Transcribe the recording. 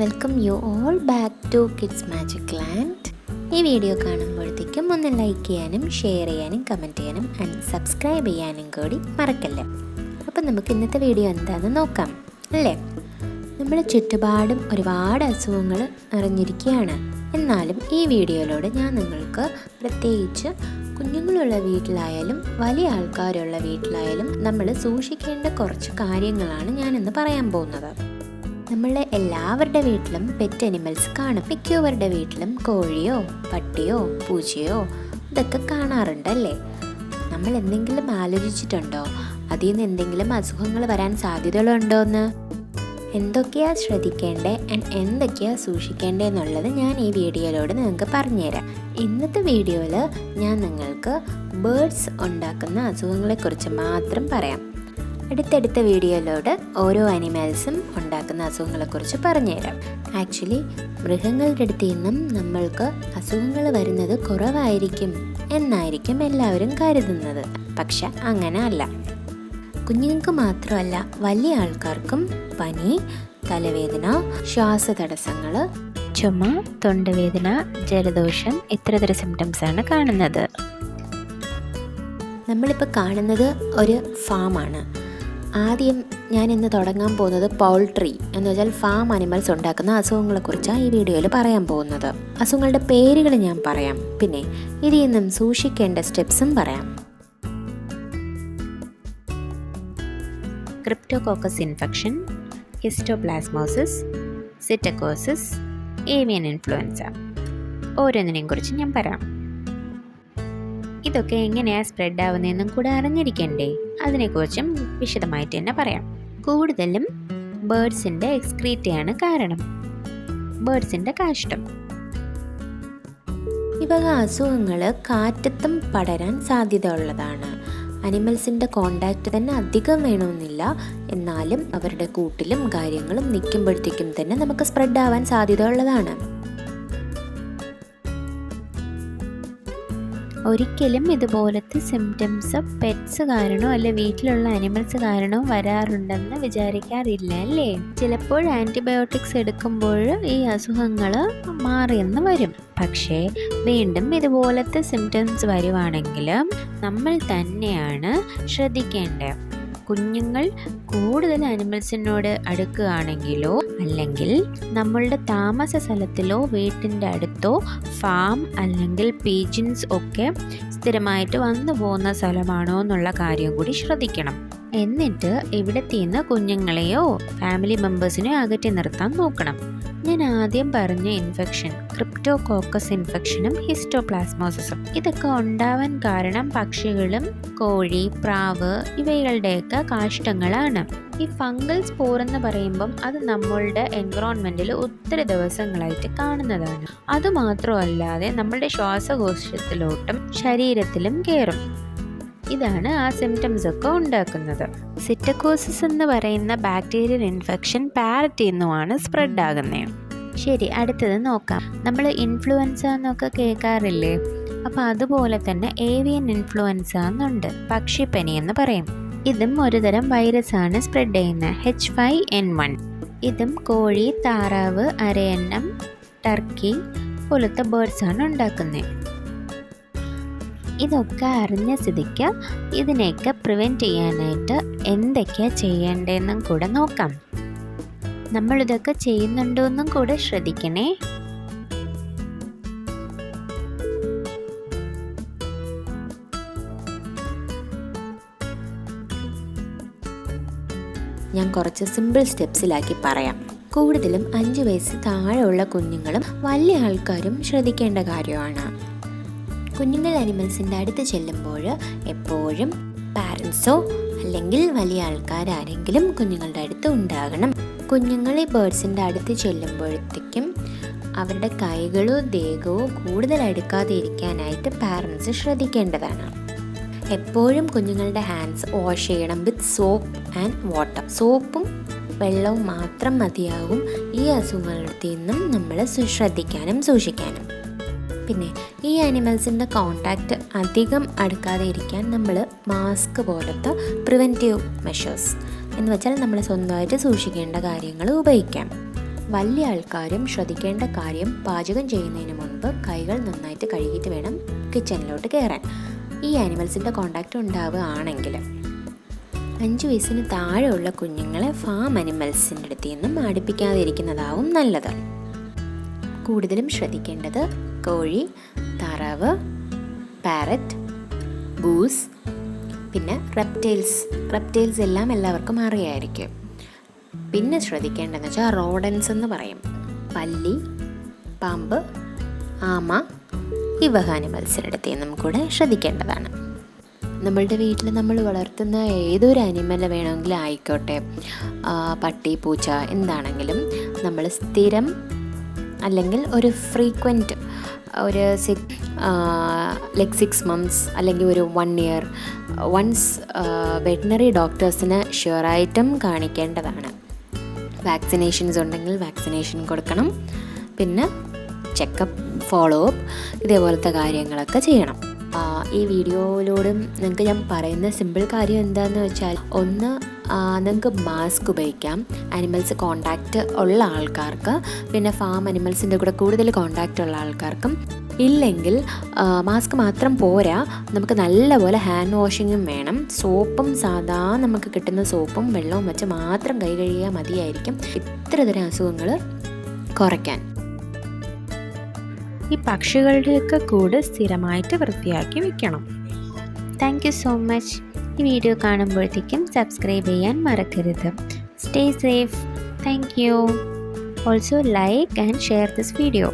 Welcome you all back to kids magic land. ഈ video കാണുമ്പോഴത്തേക്കും ഒന്ന് ലൈക്ക് ചെയ്യാനും ഷെയർ ചെയ്യാനും കമൻറ്റ് ചെയ്യാനും ആൻഡ് സബ്സ്ക്രൈബ് ചെയ്യാനും കൂടി മറക്കല്ലേ. അപ്പം നമുക്ക് ഇന്നത്തെ വീഡിയോ എന്താണെന്ന് നോക്കാം അല്ലേ. നമ്മുടെ ചുറ്റുപാടും ഒരുപാട് അസുഖങ്ങൾ അറിഞ്ഞിരിക്കുകയാണ്. എന്നാലും ഈ വീഡിയോയിലൂടെ ഞാൻ നിങ്ങൾക്ക് പ്രത്യേകിച്ച് കുഞ്ഞുങ്ങളുള്ള വീട്ടിലായാലും വലിയ ആൾക്കാരുള്ള വീട്ടിലായാലും നമ്മൾ സൂക്ഷിക്കേണ്ട കുറച്ച് കാര്യങ്ങളാണ് ഞാനിന്ന് പറയാൻ പോകുന്നത്. നമ്മളുടെ എല്ലാവരുടെ വീട്ടിലും പെറ്റ് അനിമൽസ് കാണും. മിക്കവരുടെ വീട്ടിലും കോഴിയോ പട്ടിയോ പൂച്ചയോ ഇതൊക്കെ കാണാറുണ്ടല്ലേ. നമ്മൾ എന്തെങ്കിലും ആലോചിച്ചിട്ടുണ്ടോ അതിൽ നിന്ന് എന്തെങ്കിലും അസുഖങ്ങൾ വരാൻ സാധ്യതകളുണ്ടോ എന്ന്? എന്തൊക്കെയാണ് ശ്രദ്ധിക്കേണ്ടത് ആൻഡ് എന്തൊക്കെയാണ് സൂക്ഷിക്കേണ്ടത് എന്നുള്ളത് ഞാൻ ഈ വീഡിയോയിലൂടെ നിങ്ങൾക്ക് പറഞ്ഞുതരാം. ഇന്നത്തെ വീഡിയോയിൽ ഞാൻ നിങ്ങൾക്ക് ബേർഡ്സ് ഉണ്ടാക്കുന്ന അസുഖങ്ങളെക്കുറിച്ച് മാത്രം പറയാം. അടുത്തടുത്ത വീഡിയോയിലൂടെ ഓരോ അനിമൽസും ഉണ്ടാക്കുന്ന അസുഖങ്ങളെക്കുറിച്ച് പറഞ്ഞുതരാം. ആക്ച്വലി മൃഗങ്ങളുടെ അടുത്ത് നിന്നും നമ്മൾക്ക് അസുഖങ്ങൾ വരുന്നത് കുറവായിരിക്കും എന്നായിരിക്കും എല്ലാവരും കരുതുന്നത്. പക്ഷെ അങ്ങനെ അല്ല. കുഞ്ഞുങ്ങൾക്ക് മാത്രമല്ല വലിയ ആൾക്കാർക്കും പനി, തലവേദന, ശ്വാസതടസ്സങ്ങൾ, ചുമ, തൊണ്ടവേദന, ജലദോഷം ഇത്തരത്തിലുള്ള സിംറ്റംസാണ് കാണുന്നത്. നമ്മളിപ്പോൾ കാണുന്നത് ഒരു ഫാമാണ്. ആദ്യം ഞാൻ ഇന്ന് തുടങ്ങാൻ പോകുന്നത് പൗൾട്രി എന്ന് വെച്ചാൽ ഫാം അനിമൽസ് ഉണ്ടാക്കുന്ന അസുഖങ്ങളെക്കുറിച്ചാണ് ഈ വീഡിയോയിൽ പറയാൻ പോകുന്നത്. അസുഖങ്ങളുടെ പേരുകൾ ഞാൻ പറയാം, പിന്നെ ഇതിൽ നിന്നും സൂക്ഷിക്കേണ്ട സ്റ്റെപ്സും പറയാം. Cryptococcus infection, Histoplamosis, Psittacosis, Avian Influenza. ഓരോന്നിനെയും കുറിച്ച് ഞാൻ പറയാം. ഇതൊക്കെ എങ്ങനെയാണ് സ്പ്രെഡ് ആവുന്നതെന്നും കൂടെ അറിഞ്ഞിരിക്കണ്ടേ? അതിനെക്കുറിച്ചും വിശദമായിട്ട് തന്നെ പറയാം. കൂടുതലും ബേർഡ്സിൻ്റെ എക്സ്ക്രീറ്റയാണ് കാരണം, ബേർഡ്സിൻ്റെ കാഷ്ടം. ഇവ അസുഖങ്ങൾ കാറ്റത്തും പടരാൻ സാധ്യത ഉള്ളതാണ്. അനിമൽസിൻ്റെ കോണ്ടാക്റ്റ് തന്നെ അധികം വേണമെന്നില്ല, എന്നാലും അവരുടെ കൂട്ടിലും കാര്യങ്ങളും നിൽക്കുമ്പോഴത്തേക്കും തന്നെ നമുക്ക് സ്പ്രെഡ് ആവാൻ സാധ്യത ഉള്ളതാണ്. ഒരിക്കലും ഇതുപോലത്തെ സിംറ്റംസ് പെറ്റ്സ് കാരണോ അല്ലെ വീട്ടിലുള്ള അനിമൽസ് കാരണോ വരാറുണ്ടെന്ന് വിചാരിക്കാറില്ല അല്ലേ. ചിലപ്പോൾ ആൻറ്റിബയോട്ടിക്സ് എടുക്കുമ്പോൾ ഈ അസുഖങ്ങൾ മാറിയെന്ന് വരും. പക്ഷേ വീണ്ടും ഇതുപോലത്തെ സിംറ്റംസ് വരുവാണെങ്കിൽ നമ്മൾ തന്നെയാണ് ശ്രദ്ധിക്കേണ്ടത്. കുഞ്ഞുങ്ങൾ കൂടുതൽ അനിമൽസിനോട് അടുക്കുകയാണെങ്കിലോ അല്ലെങ്കിൽ നമ്മളുടെ താമസ സ്ഥലത്തിലോ വീട്ടിൻ്റെ അടുത്തോ ഫാം അല്ലെങ്കിൽ പീജിൻസ് ഒക്കെ സ്ഥിരമായിട്ട് വന്നു പോകുന്ന സ്ഥലമാണോ എന്നുള്ള കാര്യം കൂടി ശ്രദ്ധിക്കണം. എന്നിട്ട് ഇവിടത്തെ നിന്ന് കുഞ്ഞുങ്ങളെയോ ഫാമിലി മെമ്പേഴ്സിനെയോ അകറ്റി നിർത്താൻ നോക്കണം. ഞാൻ ആദ്യം പറഞ്ഞ ഇൻഫെക്ഷൻ ക്രിപ്റ്റോകോക്കസ് ഇൻഫെക്ഷനും ഹിസ്റ്റോപ്ലാസ്മോസിസും ഇതൊക്കെ ഉണ്ടാവാൻ കാരണം പക്ഷികളും കോഴി, പ്രാവ് ഇവകളുടെയൊക്കെ കാഷ്ടങ്ങളാണ്. ഈ ഫംഗൽ സ്പോർ എന്ന് പറയുമ്പം അത് നമ്മളുടെ എൻവറോൺമെൻറ്റിൽ ഒത്തിരി ദിവസങ്ങളായിട്ട് കാണുന്നതാണ്. അതുമാത്രമല്ലാതെ നമ്മളുടെ ശ്വാസകോശത്തിലോട്ടും ശരീരത്തിലും കയറും. ഇതാണ് ആ സിംറ്റംസ് ഒക്കെ ഉണ്ടാക്കുന്നത്. സിറ്റക്കോസിസ് എന്ന് പറയുന്ന ബാക്ടീരിയൽ ഇൻഫെക്ഷൻ പാരറ്റിൽ നിന്നുമാണ് സ്പ്രെഡ് ആകുന്നത്. ശരി, അടുത്തത് നോക്കാം. നമ്മൾ ഇൻഫ്ലുവൻസ എന്നൊക്കെ കേൾക്കാറില്ലേ? അപ്പോൾ അതുപോലെ തന്നെ ഏവിയൻ ഇൻഫ്ലുവൻസ എന്നുണ്ട്, പക്ഷിപ്പനി എന്ന് പറയും. ഇതും ഒരുതരം വൈറസാണ് സ്പ്രെഡ് ചെയ്യുന്നത്, H5N1. ഇതും കോഴി, താറാവ്, അരയന്നം, ടർക്കി പോലത്തെ ബേർഡ്സാണ് ഉണ്ടാക്കുന്നത്. ഇതൊക്കെ അറിഞ്ഞ സ്ഥിതിക്ക് ഇതിനെയൊക്കെ പ്രിവെൻറ്റ് ചെയ്യാനായിട്ട് എന്തൊക്കെയാണ് ചെയ്യേണ്ടതെന്നും കൂടെ നോക്കാം. നമ്മളിതൊക്കെ ചെയ്യുന്നുണ്ടോ എന്നും കൂടെ ശ്രദ്ധിക്കണേ. ഞാൻ കുറച്ച് സിമ്പിൾ സ്റ്റെപ്സിലാക്കി പറയാം. കൂടുതലും 5 വയസ്സ് താഴെയുള്ള കുഞ്ഞുങ്ങളും വലിയ ആൾക്കാരും ശ്രദ്ധിക്കേണ്ട കാര്യമാണ്. കുഞ്ഞുങ്ങൾ അനിമൽസിൻ്റെ അടുത്ത് ചെല്ലുമ്പോൾ എപ്പോഴും പാരൻസോ അല്ലെങ്കിൽ വലിയ ആൾക്കാരാരെങ്കിലും കുഞ്ഞുങ്ങളുടെ അടുത്ത് ഉണ്ടാകണം. കുഞ്ഞുങ്ങൾ ഈ ബേർഡ്സിൻ്റെ അടുത്ത് ചെല്ലുമ്പോഴത്തേക്കും അവരുടെ കൈകളോ ദേഹമോ കൂടുതൽ അടുക്കാതെ ഇരിക്കാനായിട്ട് പാരൻസ് ശ്രദ്ധിക്കേണ്ടതാണ്. എപ്പോഴും കുഞ്ഞുങ്ങളുടെ ഹാൻഡ്സ് വാഷ് ചെയ്യണം വിത്ത് സോപ്പ് ആൻഡ് വാട്ടർ. സോപ്പും വെള്ളവും മാത്രം മതിയാകും ഈ അസുഖങ്ങളിൽ നിന്നും നമ്മൾ ശ്രദ്ധിക്കാനും സൂക്ഷിക്കാനും. പിന്നെ ഈ ആനിമൽസിൻ്റെ കോണ്ടാക്റ്റ് അധികം അടുക്കാതെ ഇരിക്കാൻ നമ്മൾ മാസ്ക് പോലത്തെ പ്രിവെൻറ്റീവ് മെഷേഴ്സ് എന്ന് വെച്ചാൽ നമ്മൾ സ്വന്തമായിട്ട് സൂക്ഷിക്കേണ്ട കാര്യങ്ങൾ ഉപയോഗിക്കാം. വലിയ ആൾക്കാരും ശ്രദ്ധിക്കേണ്ട കാര്യം, പാചകം ചെയ്യുന്നതിന് മുൻപ് കൈകൾ നന്നായിട്ട് കഴുകിയിട്ട് വേണം കിച്ചണിലോട്ട് കയറാൻ. ഈ ആനിമൽസിൻ്റെ കോണ്ടാക്റ്റ് ഉണ്ടാവുകയാണെങ്കിൽ 5 വയസ്സിന് താഴെയുള്ള കുഞ്ഞുങ്ങളെ ഫാം അനിമൽസിൻ്റെ അടുത്ത് നിന്നും അടുപ്പിക്കാതിരിക്കുന്നതാവും നല്ലത്. കൂടുതലും ശ്രദ്ധിക്കേണ്ടത് കോഴി, താറാവ്, പാരറ്റ്, ഗൂസ്, പിന്നെ റെപ്റ്റൈൽസ് എല്ലാം എല്ലാവർക്കും അറിയായിരിക്കും. പിന്നെ ശ്രദ്ധിക്കേണ്ടതെന്ന് വെച്ചാൽ റോഡൻസ് എന്ന് പറയും. പല്ലി, പാമ്പ്, ആമ, ഈ വക അനിമൽസിൻ്റെ അടുത്ത് നിന്നും കൂടെ ശ്രദ്ധിക്കേണ്ടതാണ്. നമ്മളുടെ വീട്ടിൽ നമ്മൾ വളർത്തുന്ന ഏതൊരു അനിമൽ വേണമെങ്കിലും ആയിക്കോട്ടെ, പട്ടി, പൂച്ച, എന്താണെങ്കിലും നമ്മൾ സ്ഥിരം അല്ലെങ്കിൽ ഒരു ഫ്രീക്വൻറ്റ് ഒരു 6 months അല്ലെങ്കിൽ ഒരു 1 year വൺസ് വെറ്റിനറി ഡോക്ടേഴ്സിന് ഷുവറായിട്ടും കാണിക്കേണ്ടതാണ്. വാക്സിനേഷൻസ് ഉണ്ടെങ്കിൽ വാക്സിനേഷൻ കൊടുക്കണം. പിന്നെ ചെക്കപ്പ്, ഫോളോ അപ്പ്, ഇതേപോലത്തെ കാര്യങ്ങളൊക്കെ ചെയ്യണം. ഈ വീഡിയോയിലൂടെ നിങ്ങൾക്ക് ഞാൻ പറയുന്ന സിമ്പിൾ കാര്യം എന്താണെന്ന് വെച്ചാൽ, ഒന്ന്, നിങ്ങൾക്ക് മാസ്ക് ഉപയോഗിക്കാം അനിമൽസ് കോണ്ടാക്റ്റ് ഉള്ള ആൾക്കാർക്ക്. പിന്നെ ഫാം അനിമൽസിൻ്റെ കൂടെ കൂടുതൽ കോണ്ടാക്റ്റ് ഉള്ള ആൾക്കാർക്കും. ഇല്ലെങ്കിൽ മാസ്ക് മാത്രം പോരാ, നമുക്ക് നല്ലപോലെ ഹാൻഡ് വാഷിങ്ങും വേണം. സോപ്പും സാധാ നമുക്ക് കിട്ടുന്ന സോപ്പും വെള്ളവും വെച്ച് മാത്രം കൈ കഴുകിയാൽ മതിയായിരിക്കും ഇത്തരതരം അസുഖങ്ങൾ കുറയ്ക്കാൻ. ഈ പക്ഷികളുടെയൊക്കെ കൂട് സ്ഥിരമായിട്ട് വൃത്തിയാക്കി വെക്കണം. Thank you so much. ഈ വീഡിയോ കാണുമ്പോഴത്തേക്കും സബ്സ്ക്രൈബ് ചെയ്യാൻ മറക്കരുത്. Stay safe. Thank you. Also like and share this video.